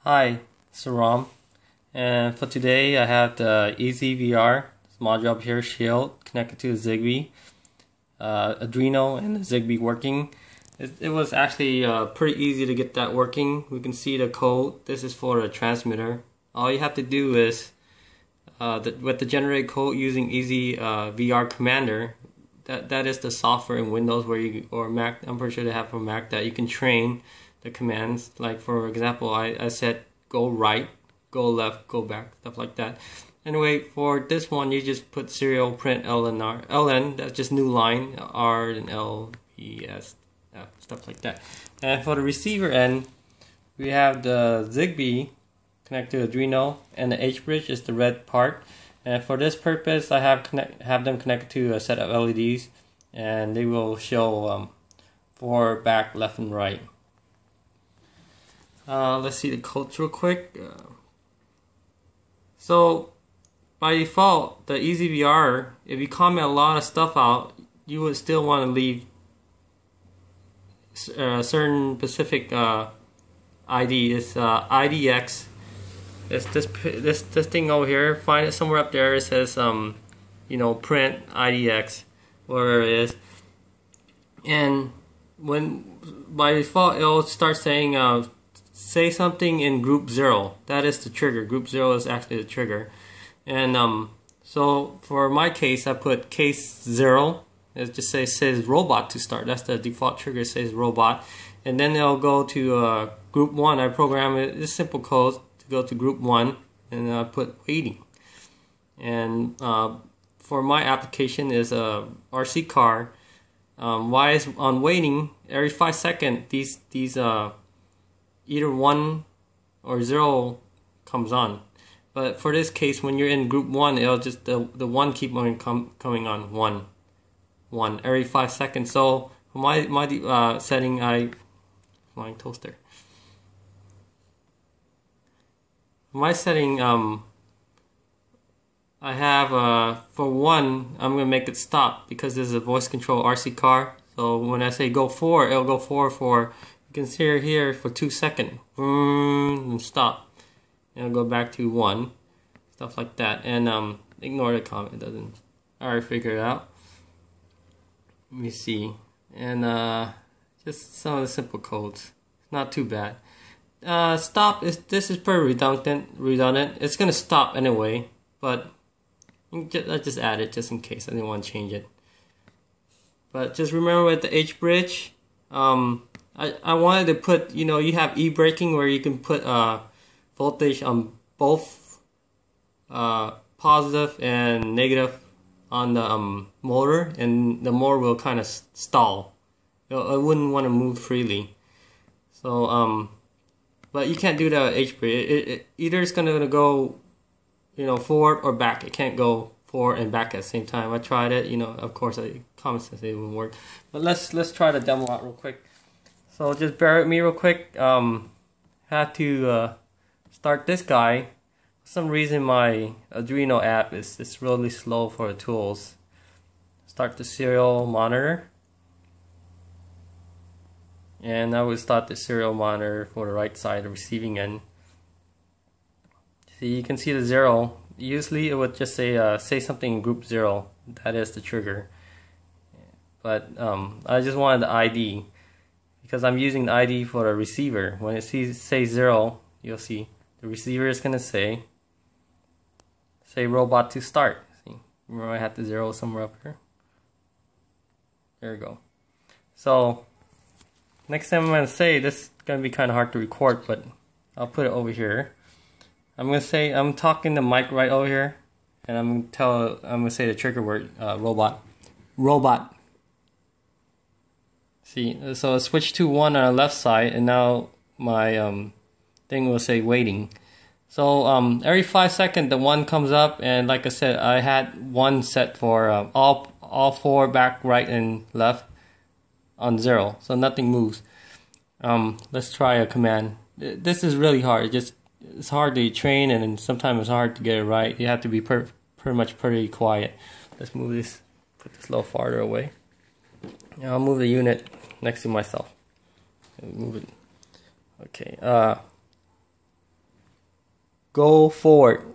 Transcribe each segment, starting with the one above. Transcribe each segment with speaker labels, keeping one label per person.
Speaker 1: Hi, it's Ram, and for today I have the EasyVR module up here, Shield, connected to the ZigBee, Arduino, and the ZigBee working. It was actually pretty easy to get that working. We can see the code. This is for the transmitter. All you have to do is, with the generate code using EasyVR Commander, that is the software in Windows or Mac. I'm pretty sure they have for Mac that you can train the commands. Like for example, I said go right, go left, go back, stuff like that. Anyway, for this one, you just put serial print ln, that's just new line, R and L, E, S, stuff like that. And for the receiver end, we have the ZigBee connected to Arduino, and the H-bridge is the red part. And for this purpose, I have them connected to a set of LEDs, and they will show forward, back, left, and right. Let's see the codes real quick. So by default, the EasyVR, if you comment a lot of stuff out, you would still want to leave certain specific ID. It's IDX. It's this thing over here. Find it somewhere up there. It says print IDX, whatever it is. And when by default it'll start saying say something in group 0. That is the trigger. Group 0 is actually the trigger. And so for my case, I put case 0. It just says robot to start. That's the default trigger. It says robot. And then it'll go to group 1. I program it. It's simple code to go to group 1, and I put waiting. And for my application is a RC car. Why is on waiting? Every 5 seconds, these either 1 or 0 comes on. But for this case, when you're in group 1, it'll just the 1 keep on coming on 1 every 5 seconds. So for my setting, flying toaster. My setting, I have for 1, I'm gonna make it stop because this is a voice control RC car. So when I say go 4, it'll go 4 for. You can see her here for 2 seconds, and stop. And it'll go back to 1, stuff like that. And ignore the comment, it doesn't. I already figured it out. Let me see. And just some of the simple codes. Not too bad. Stop this is pretty redundant. It's gonna stop anyway, but I just add it just in case I didn't want to change it. But just remember with the H bridge, I wanted to put, you have e-braking where you can put voltage on both positive and negative on the motor, and the motor will kind of stall. I wouldn't want to move freely. So but you can't do that with H-bridge. Either it's gonna go forward or back. It can't go forward and back at the same time. I tried it. Of course, common sense it wouldn't work. But let's try the demo out real quick. So just bear with me real quick. Had to start this guy. For some reason my Arduino app is really slow for the tools. Start the serial monitor. And I would start the serial monitor for the right side, the receiving end. See, you can see the 0. Usually it would just say something in group 0. That is the trigger. But I just wanted the ID, because I'm using the ID for the receiver. When it says 0, you'll see the receiver is gonna say robot to start. See, remember I had the 0 somewhere up here. There we go. So next time I'm gonna say, this is gonna be kind of hard to record, but I'll put it over here. I'm talking the mic right over here, and I'm gonna say the trigger word, robot. See, so I switched to 1 on the left side, and now my thing will say waiting. So every 5 seconds the 1 comes up, and like I said, I had 1 set for all 4 back, right, and left on 0, so nothing moves. Let's try a command. This is really hard. It's hard to train, and sometimes it's hard to get it right. You have to be pretty much quiet. Let's move this. Put this a little farther away. I'll move the unit next to myself. Move it. Okay. Go forward.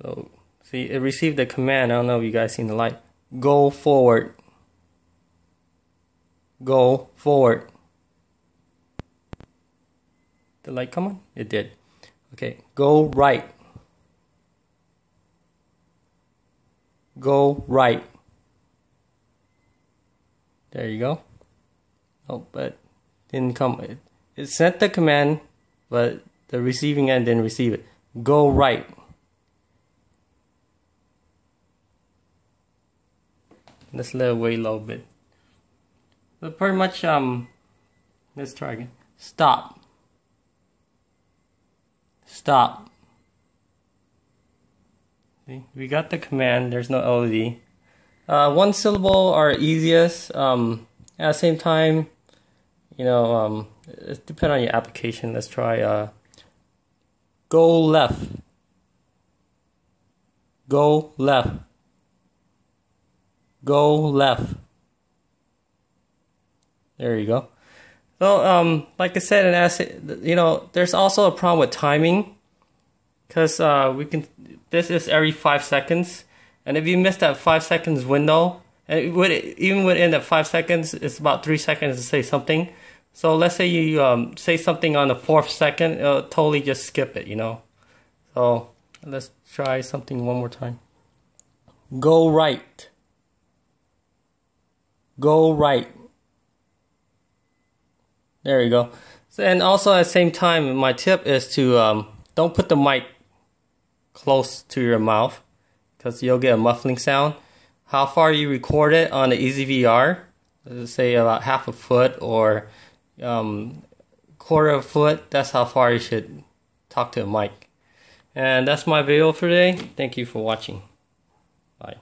Speaker 1: So see, it received the command. I don't know if you guys seen the light. Go forward. Go forward. The light come on? It did. Okay, go right. Go right. There you go. Oh, but didn't come. It sent the command, but the receiving end didn't receive it. Go right. Let's let it wait a little bit. But pretty much, let's try again. Stop. Stop. See, we got the command. There's no LED. One syllable are easiest. At the same time, you know, it depends on your application. Let's try go left. Go left. Go left. There you go. So, like I said, and you know, there's also a problem with timing, because this is every 5 seconds, and if you miss that 5 seconds window, and even within that 5 seconds, it's about 3 seconds to say something. So let's say you say something on the 4th second, it'll totally just skip it, you know. So let's try something one more time. Go right. Go right. There you go. So, and also at the same time, my tip is to don't put the mic close to your mouth, because you'll get a muffling sound. How far you record it on the EasyVR, let's say about half a foot or quarter of a foot, that's how far you should talk to a mic. And that's my video for today. Thank you for watching. Bye.